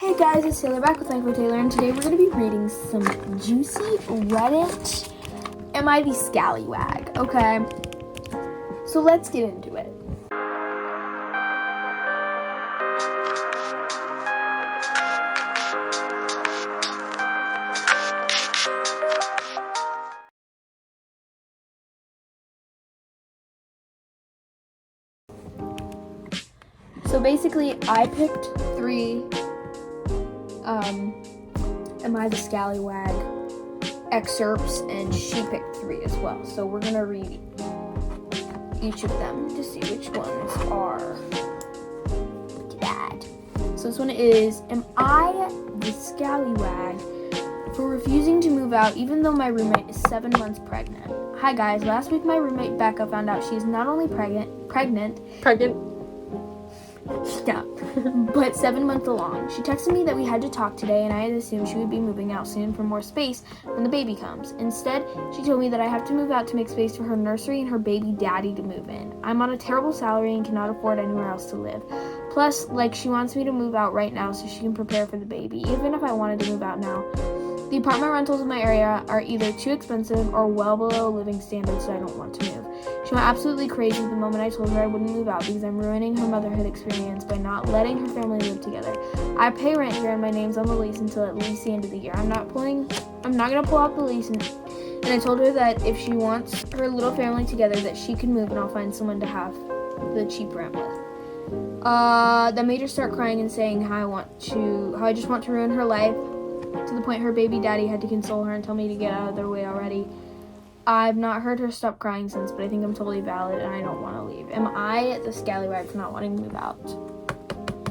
Hey guys, it's Taylor back with Life with Taylor, and today we're going to be reading some juicy Reddit Am I the Scallywag? Okay, so let's get into it. So basically, I picked three Am I the Scallywag excerpts, and she picked three as well. So we're going to read each of them to see which ones are bad. So this one is, am I the Scallywag for refusing to move out even though my roommate is 7 months pregnant? Hi guys, last week my roommate Becca found out she's not only pregnant, yeah, but 7 months along. She texted me that we had to talk today, and I had assumed she would be moving out soon for more space when the baby comes. Instead, she told me that I have to move out to make space for her nursery and her baby daddy to move in. I'm on a terrible salary and cannot afford anywhere else to live. Plus, she wants me to move out right now so she can prepare for the baby, even if I wanted to move out now. The apartment rentals in my area are either too expensive or well below living standards, so I don't want to move. She went absolutely crazy the moment I told her I wouldn't move out because I'm ruining her motherhood experience by not letting her family live together. I pay rent here and my name's on the lease until at least the end of the year. I'm not gonna pull out the lease, and I told her that if she wants her little family together that she can move and I'll find someone to have the cheap rent with. That made her start crying and saying how I just want to ruin her life, to the point her baby daddy had to console her and tell me to get out of their way already. I've not heard her stop crying since, but I think I'm totally valid and I don't want to leave. Am I the scallywag for not wanting to move out?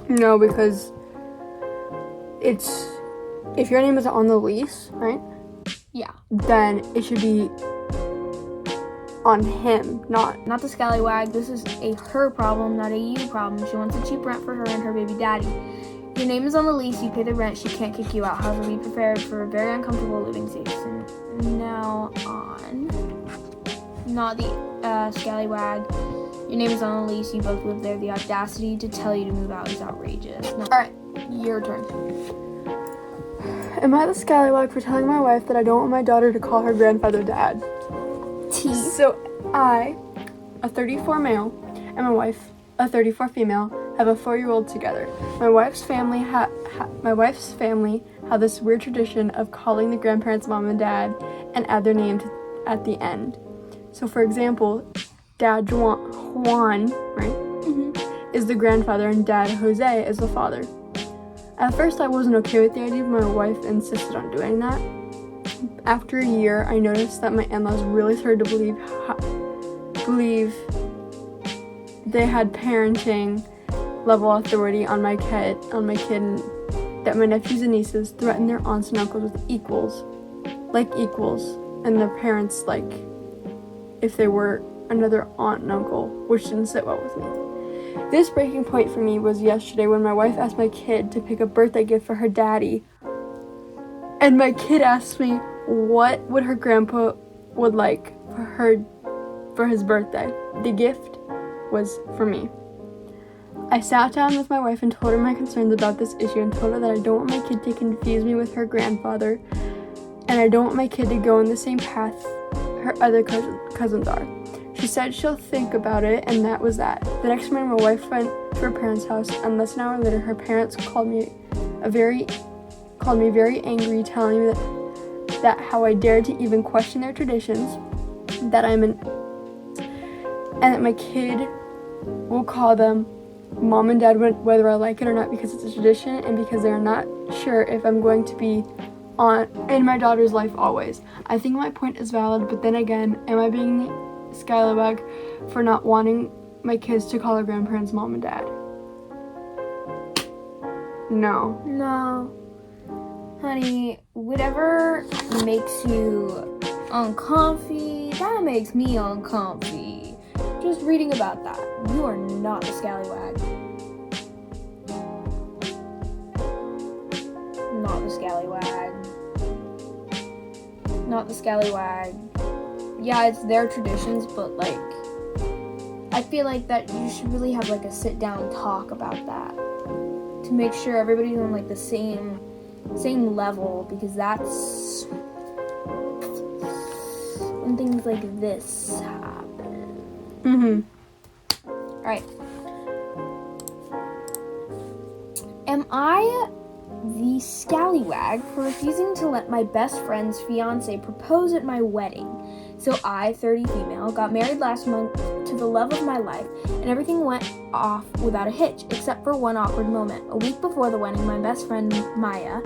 No, because if your name is on the lease, right? Yeah. Then it should be on him, not the scallywag. This is a her problem, not a you problem. She wants a cheap rent for her and her baby daddy. Your name is on the lease, you pay the rent, she can't kick you out. However, be prepared for a very uncomfortable living situation. Now on, not the scallywag. Your name is on the lease, you both live there. The audacity to tell you to move out is outrageous. Alright, your turn. Am I the scallywag for telling my wife that I don't want my daughter to call her grandfather dad? T. So I, a 34 male, and my wife, a 34 female, have a 4-year-old together. My wife's family have this weird tradition of calling the grandparents mom and dad and add their name at the end. So for example, Dad Juan, right, is the grandfather and Dad Jose is the father. At first I wasn't okay with the idea, but my wife insisted on doing that. After a year, I noticed that my in-laws really started to believe they had parenting level authority on my kid, and that my nephews and nieces threatened their aunts and uncles with equals, and their parents if they were another aunt and uncle, which didn't sit well with me. This breaking point for me was yesterday when my wife asked my kid to pick a birthday gift for her daddy, and my kid asked me what would her grandpa would like for his birthday. The gift was for me. I sat down with my wife and told her my concerns about this issue and told her that I don't want my kid to confuse me with her grandfather, and I don't want my kid to go in the same path her other cousins are. She said she'll think about it, and that was that. The next morning, my wife went to her parents' house, and less than an hour later, her parents called me very angry, telling me that how I dared to even question their traditions, and that my kid will call them Mom and Dad whether I like it or not because it's a tradition and because they're not sure if I'm going to be in my daughter's life always. I think my point is valid, but then again, am I being the scallywag for not wanting my kids to call their grandparents Mom and Dad? No. Honey, whatever makes you uncomfy, that makes me uncomfy. Just reading about that. You are not the scallywag. Not the scallywag. Not the scallywag. Yeah, it's their traditions, but I feel like that you should really have a sit down talk about that to make sure everybody's on like the same level, because that's when things like this happen. Alright. Am I the scallywag for refusing to let my best friend's fiance propose at my wedding? So I, 30 female, got married last month to the love of my life, and everything went off without a hitch, except for one awkward moment. A week before the wedding, my best friend Maya,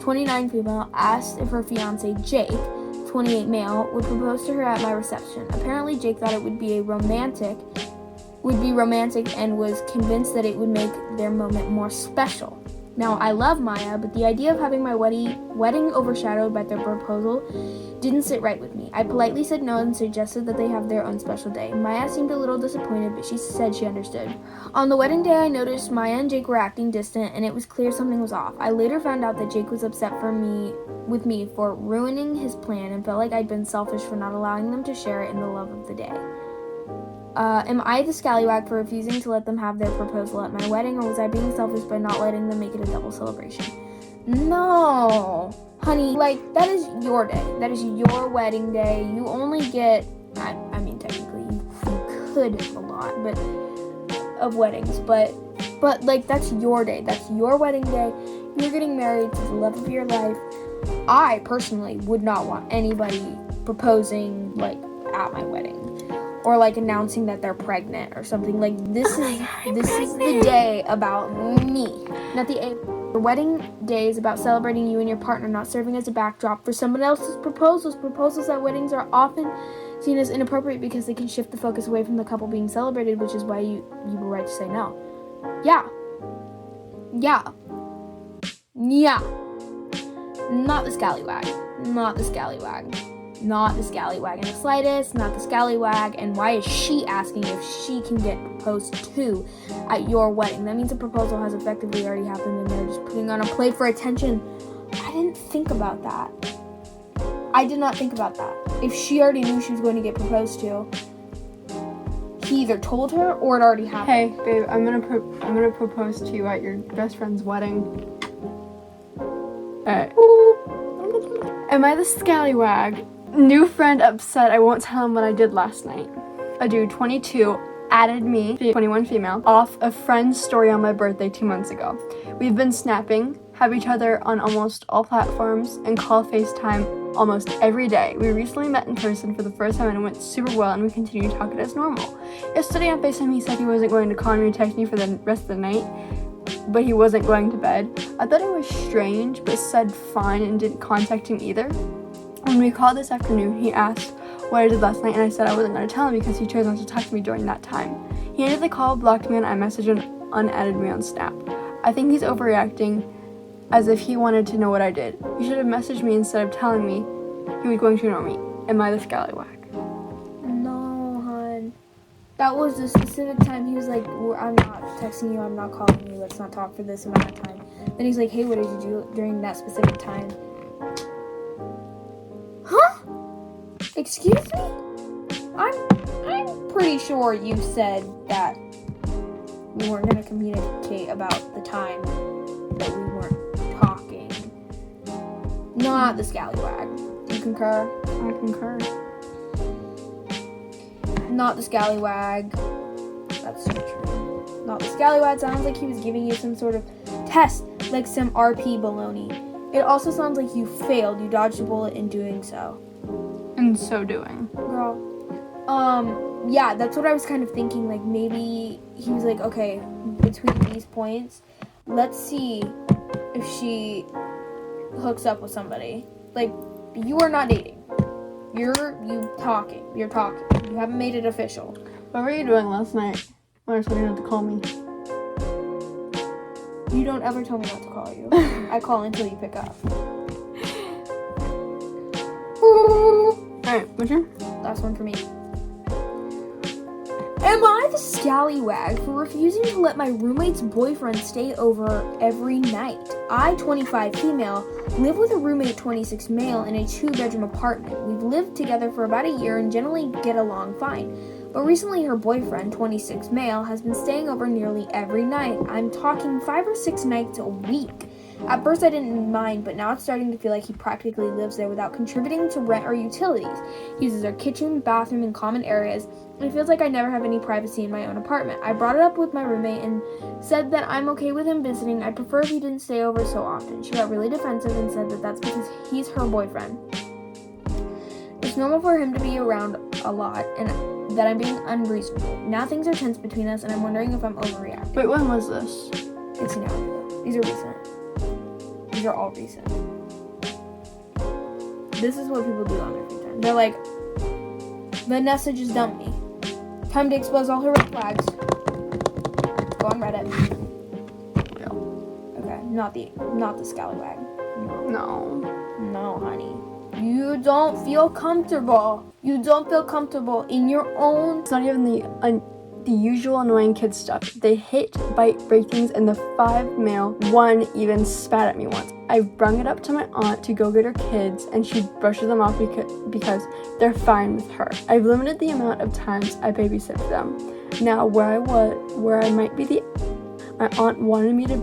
29 female, asked if her fiance Jake, 28 male, would propose to her at my reception. Apparently Jake thought it would be romantic and was convinced that it would make their moment more special. Now, I love Maya, but the idea of having my wedding overshadowed by their proposal didn't sit right with me. I politely said no and suggested that they have their own special day. Maya seemed a little disappointed, but she said she understood. On the wedding day, I noticed Maya and Jake were acting distant, and it was clear something was off. I later found out that Jake was upset with me for ruining his plan and felt like I'd been selfish for not allowing them to share it in the love of the day. Am I the scallywag for refusing to let them have their proposal at my wedding, or was I being selfish by not letting them make it a double celebration? No, honey, like, that is your day. That is your wedding day. You only get, I mean, technically, you could have a lot, of weddings, but, like, that's your day. That's your wedding day. You're getting married to the love of your life. I, personally, would not want anybody proposing, like, at my wedding. Or like announcing that they're pregnant or something. Like, this is the day about me, not the wedding day is about celebrating you and your partner, not serving as a backdrop for someone else's proposals. Proposals at weddings are often seen as inappropriate because they can shift the focus away from the couple being celebrated, which is why you were right to say no. Yeah. Not the scallywag. Not the scallywag in the slightest, not the scallywag. And why is she asking if she can get proposed to at your wedding? That means the proposal has effectively already happened and they're just putting on a plate for attention. I didn't think about that. I did not think about that. If she already knew she was going to get proposed to, he either told her or it already happened. Hey, babe, I'm gonna propose to you at your best friend's wedding. Alright. Am I the scallywag? New friend upset I won't tell him what I did last night. A dude, 22, added me, 21 female, off a friend's story on my birthday 2 months ago. We've been snapping, have each other on almost all platforms, and call FaceTime almost every day. We recently met in person for the first time and it went super well, and we continue talking as normal. Yesterday on FaceTime he said he wasn't going to call me or text me for the rest of the night, but he wasn't going to bed. I thought it was strange, but said fine and didn't contact him either. When we called this afternoon, he asked what I did last night, and I said I wasn't going to tell him because he chose not to talk to me during that time. He ended the call, blocked me on iMessage, and unadded me on Snap. I think he's overreacting, as if he wanted to know what I did. He should have messaged me instead of telling me he was going to know me. Am I the scallywag? No, hon. That was the specific time he was like, I'm not texting you, I'm not calling you, let's not talk for this amount of time. Then he's like, hey, what did you do during that specific time? Huh? Excuse me? I'm pretty sure you said that we weren't going to communicate about the time that we weren't talking. Not the scallywag. Do you concur? I concur. Not the scallywag. That's so true. Not the scallywag. Sounds like he was giving you some sort of test, like some RP baloney. It also sounds like you failed. You dodged a bullet in doing so. In so doing. Girl. Yeah, that's what I was kind of thinking. Like, maybe he was like, okay, between these points, let's see if she hooks up with somebody. Like, you are not dating. You're talking. You haven't made it official. What were you doing last night? When I told you not to call me. You don't ever tell me not to call you. I call until you pick up. Alright, what's your? Last one for me. Am I the scallywag for refusing to let my roommate's boyfriend stay over every night? I, 25 female, live with a roommate, 26 male, in a 2-bedroom apartment. We've lived together for about a year and generally get along fine. But recently her boyfriend, 26 male, has been staying over nearly every night. I'm talking 5 or 6 nights a week. At first I didn't mind, but now it's starting to feel like he practically lives there without contributing to rent or utilities. He uses our kitchen, bathroom, and common areas. It feels like I never have any privacy in my own apartment. I brought it up with my roommate and said that I'm okay with him visiting. I'd prefer if he didn't stay over so often. She got really defensive and said that that's because he's her boyfriend. It's normal for him to be around a lot and that I'm being unreasonable. Now things are tense between us and I'm wondering if I'm overreacting. Wait, when was this? It's an hour ago. These are recent. These are all recent. This is what people do on their free time. They're like, Vanessa just dumped me. Time to expose all her red flags. Go on Reddit. Yeah. Okay, not the scallywag. No, honey. You don't feel comfortable. You don't feel comfortable in your own. It's not even the usual annoying kid stuff. They hit, bite, break things, and the 5 male, 1 even spat at me once. I brung it up to my aunt to go get her kids, and she brushes them off because they're fine with her. I've limited the amount of times I babysit for them. Now, where I might be my aunt wanted me to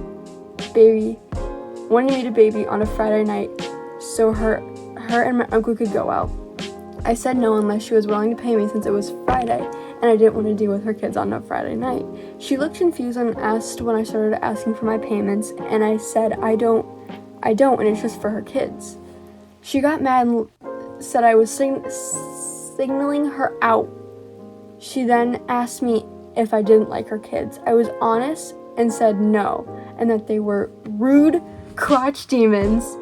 baby on a Friday night, so her and my uncle could go out. I said no unless she was willing to pay me since it was Friday and I didn't want to deal with her kids on a Friday night. She looked confused and asked when I started asking for my payments, and I said I don't, and it's just for her kids. She got mad and said I was signaling her out. She then asked me if I didn't like her kids. I was honest and said no, and that they were rude crotch demons.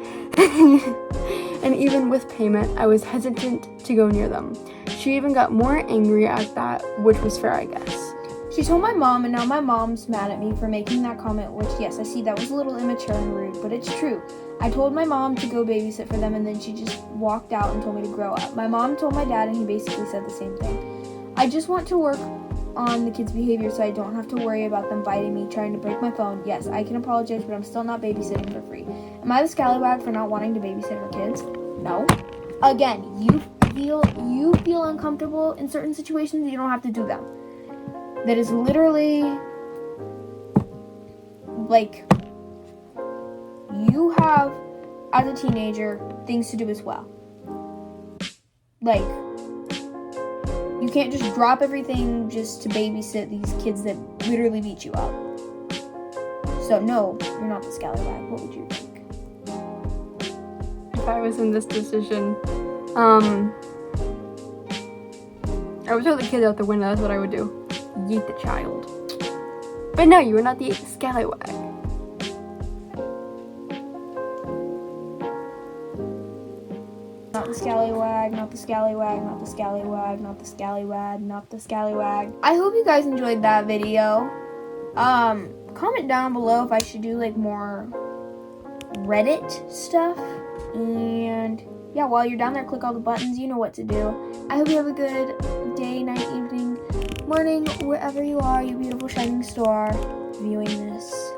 And even with payment, I was hesitant to go near them. She even got more angry at that, which was fair, I guess. She told my mom, and now my mom's mad at me for making that comment, which, yes, I see that was a little immature and rude, but it's true. I told my mom to go babysit for them, and then she just walked out and told me to grow up. My mom told my dad, and he basically said the same thing. I just want to work on the kids' behavior so I don't have to worry about them biting me, trying to break my phone. Yes, I can apologize, but I'm still not babysitting for free. Am I the scallywag for not wanting to babysit her kids? No. Again, you feel uncomfortable in certain situations, you don't have to do them. That is literally like you have, as a teenager, things to do as well. Like, you can't just drop everything just to babysit these kids that literally beat you up. So no, you're not the scallywag. What would you think? If I was in this decision, I would throw the kids out the window. That's what I would do. Yeet the child. But no, you are not the scallywag. Not the scallywag, not the scallywag, not the scallywag, not the scallywag, not the scallywag. I hope you guys enjoyed that video. Comment down below if I should do like more Reddit stuff. And yeah, while you're down there, click all the buttons. You know what to do. I hope you have a good day, night, evening, morning, wherever you are, you beautiful shining star viewing this.